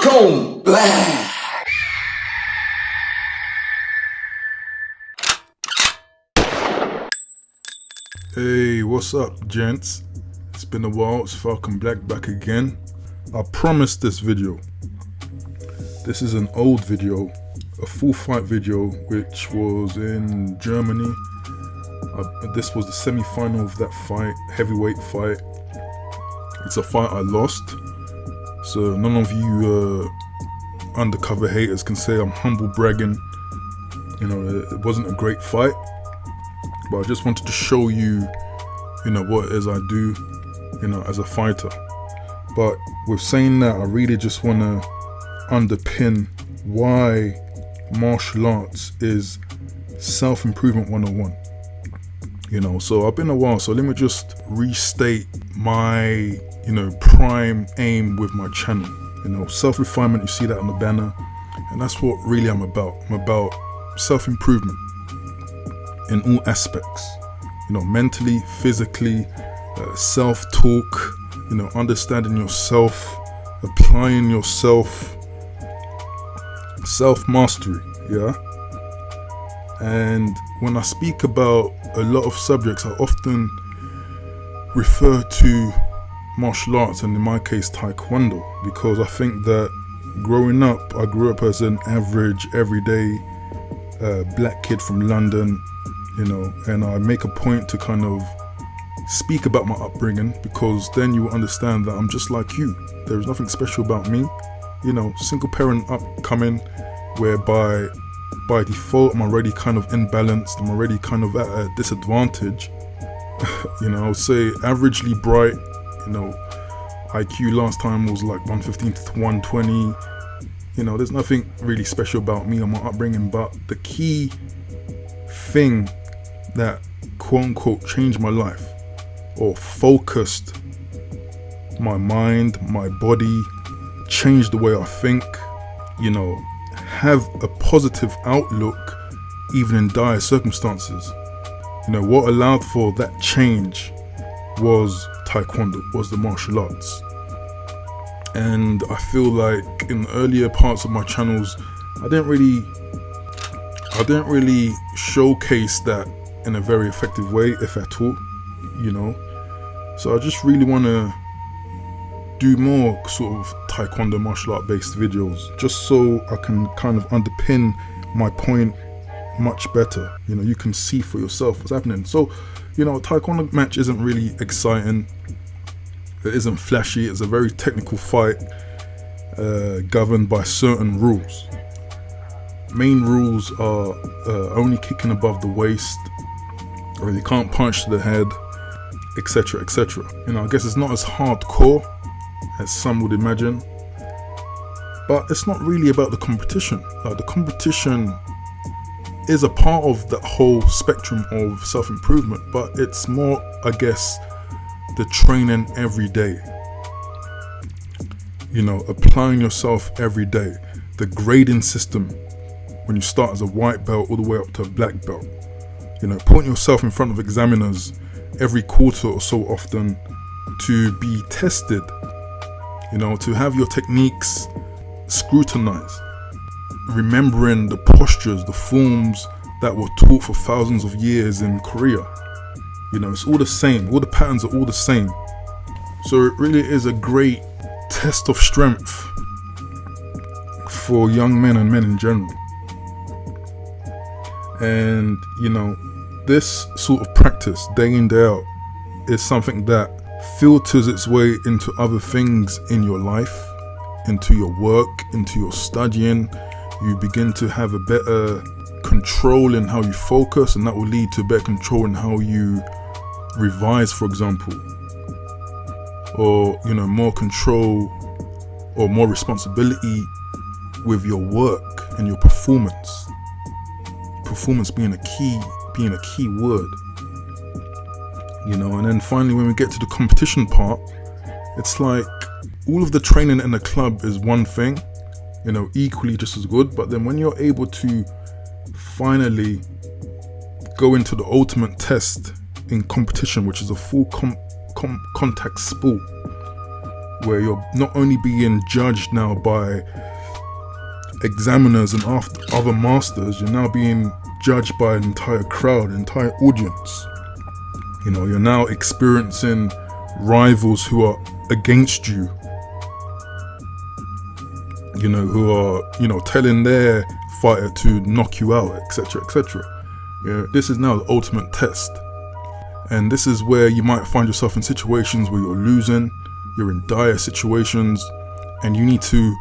Falcon Black. Hey, what's up, gents? It's been a while. It's Falcon Black back again. I promised this video. This is an old video, a full fight video, which was in Germany. This was the semi-final of that fight, heavyweight fight. It's a fight I lost, so none of you undercover haters can say I'm humble bragging. You know, it wasn't a great fight, but I just wanted to show you, what it is I do, as a fighter. But with saying that, I really just want to underpin why martial arts is self-improvement 101. So I've been a while, so let me just restate my, prime aim with my channel. Self-refinement, you see that on the banner, and that's what really I'm about. I'm about self-improvement in all aspects, mentally, physically, self-talk, understanding yourself, applying yourself, self-mastery, yeah? And when I speak about a lot of subjects, I often refer to martial arts, and in my case, Taekwondo, because I think that growing up, I grew up as an average, everyday black kid from London, and I make a point to kind of speak about my upbringing, because then you will understand that I'm just like you. There is nothing special about me, single parent upcoming, whereby by default I'm already kind of imbalanced, I'm already kind of at a disadvantage. I would say averagely bright, IQ last time was like 115 to 120. There's nothing really special about me or my upbringing, but the key thing that quote unquote changed my life or focused my mind, my body, changed the way I think, have a positive outlook even in dire circumstances. What allowed for that change was Taekwondo, was the martial arts. And I feel like in the earlier parts of my channels, I didn't really showcase that in a very effective way, if at all, So I just really want to do more sort of Taekwondo martial art based videos, just so I can kind of underpin my point much better. You can see for yourself what's happening. So, a Taekwondo match isn't really exciting. It isn't flashy. It's a very technical fight, governed by certain rules. Main rules are only kicking above the waist, or you can't punch to the head, etc., etc. I guess it's not as hardcore as some would imagine, but it's not really about the competition. Like, the competition is a part of that whole spectrum of self-improvement, but it's more, I guess, the training every day, applying yourself every day, the grading system when you start as a white belt all the way up to a black belt, putting yourself in front of examiners every quarter or so often to be tested, to have your techniques scrutinized, remembering the postures, the forms that were taught for thousands of years in Korea. It's all the same, all the patterns are all the same. So it really is a great test of strength for young men and men in general. And this sort of practice, day in, day out, is something that filters its way into other things in your life, into your work, into your studying. You begin to have a better control in how you focus, and that will lead to better control in how you revise, for example, or more control or more responsibility with your work and your performance. Performance being a key word, and then finally when we get to the competition part, it's like all of the training in the club is one thing, equally just as good, but then when you're able to finally go into the ultimate test in competition, which is a full contact sport, where you're not only being judged now by examiners and other masters, you're now being judged by an entire crowd, an entire audience. You know, you're now experiencing rivals who are against you, you know, who are, you know, telling their fighter to knock you out, etc., etc. Yeah, this is now the ultimate test. And this is where you might find yourself in situations where you're losing, you're in dire situations, and you need to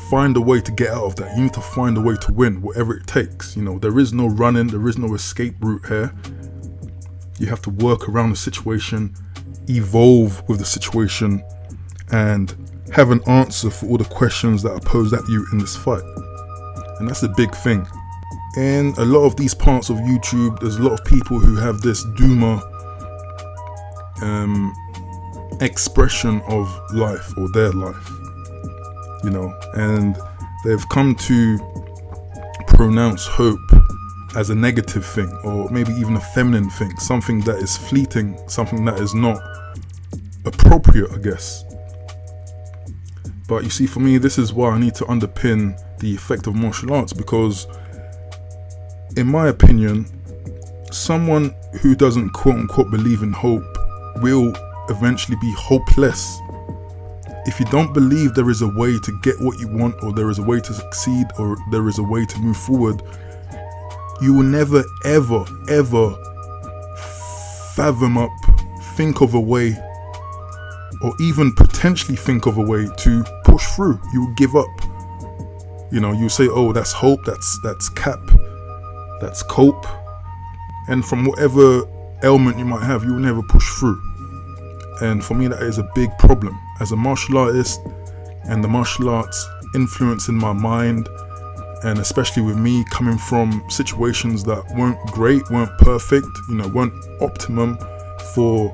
find a way to get out of that. You need to find a way to win, whatever it takes. You know, there is no running, there is no escape route here. You have to work around the situation, evolve with the situation, and have an answer for all the questions that are posed at you in this fight. And that's a big thing. In a lot of these parts of YouTube, there's a lot of people who have this doomer expression of life, or their life, you know, and they've come to pronounce hope as a negative thing, or maybe even a feminine thing, something that is fleeting, something that is not appropriate, I guess. But you see, for me, this is why I need to underpin the effect of martial arts, because in my opinion, someone who doesn't quote unquote believe in hope will eventually be hopeless. If you don't believe there is a way to get what you want, or there is a way to succeed, or there is a way to move forward, you will never, ever, ever fathom up, think of a way, or even potentially think of a way to push through. You will give up. You know, you say, oh, that's hope, that's cap, that's cope. And from whatever ailment you might have, you will never push through. And for me, that is a big problem. As a martial artist, and the martial arts influence in my mind, and especially with me coming from situations that weren't great, weren't perfect, you know, weren't optimum for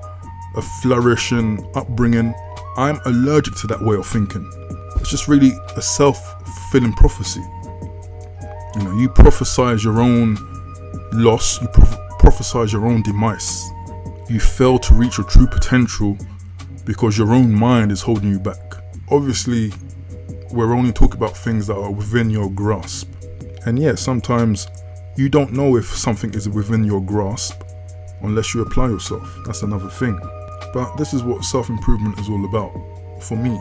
a flourishing upbringing, I'm allergic to that way of thinking. It's just really a self-fulfilling prophecy. You know, you prophesize your own loss, you prophesize your own demise. You fail to reach your true potential because your own mind is holding you back. Obviously, we're only talking about things that are within your grasp. And yeah, sometimes you don't know if something is within your grasp unless you apply yourself. That's another thing. But this is what self-improvement is all about for me.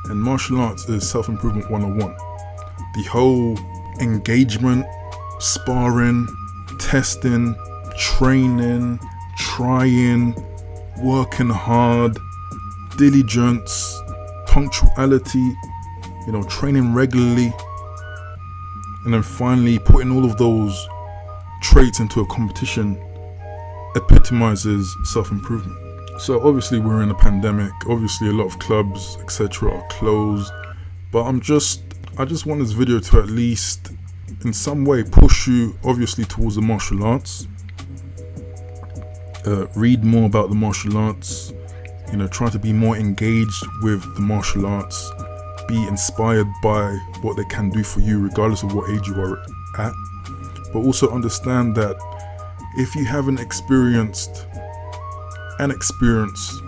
And martial arts is self-improvement 101. The whole engagement, sparring, testing, training, trying, working hard, diligence, punctuality, you know, training regularly, and then finally putting all of those traits into a competition epitomizes self-improvement. So obviously we're in a pandemic, obviously a lot of clubs, etc. are closed, but I just want this video to at least in some way push you obviously towards the martial arts. Read more about the martial arts, you know, try to be more engaged with the martial arts, be inspired by what they can do for you regardless of what age you are at, but also understand that if you haven't experienced an experience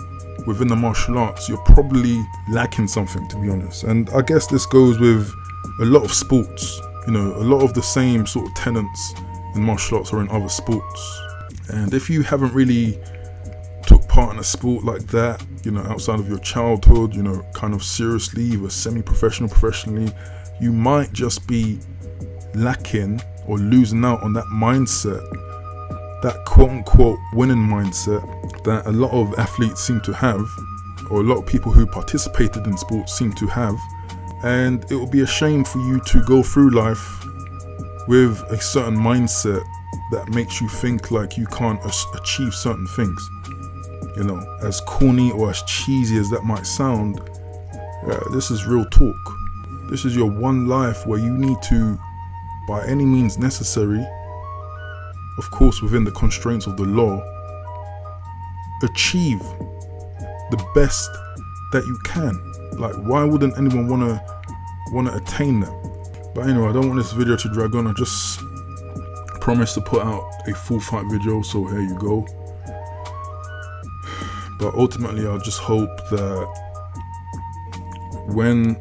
within the martial arts, you're probably lacking something, to be honest. And I guess this goes with a lot of sports, you know, a lot of the same sort of tenets in martial arts are in other sports. And if you haven't really took part in a sport like that, you know, outside of your childhood, you know, kind of seriously, either semi-professional, professionally, you might just be lacking or losing out on that mindset, that quote-unquote winning mindset that a lot of athletes seem to have, or a lot of people who participated in sports seem to have. And it will be a shame for you to go through life with a certain mindset that makes you think like you can't achieve certain things. You know, as corny or as cheesy as that might sound, this is real talk. This is your one life where you need to, by any means necessary, of course within the constraints of the law, achieve the best that you can. Like, why wouldn't anyone wanna attain that? But anyway, I don't want this video to drag on. I just promised to put out a full fight video, so here you go. But ultimately, I just hope that when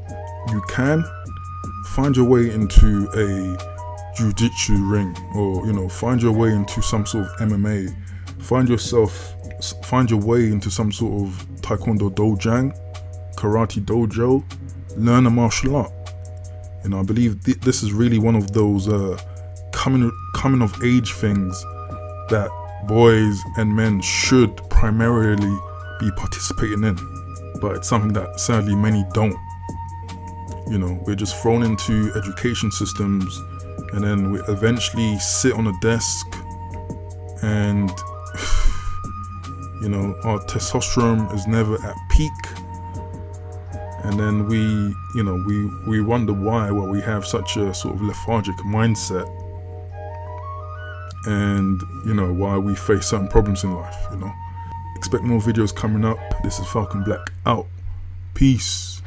you can, find your way into a jiu-jitsu ring, or find your way into some sort of MMA. Find your way into some sort of Taekwondo dojang, karate dojo. Learn a martial art. I believe this is really one of those coming of age things that boys and men should primarily be participating in, but it's something that sadly many don't. We're just thrown into education systems, and then we eventually sit on a desk, and our testosterone is never at peak, and then we wonder why we have such a sort of lethargic mindset, and why we face certain problems in life. Expect more videos coming up. This is Falcon Black out. Peace.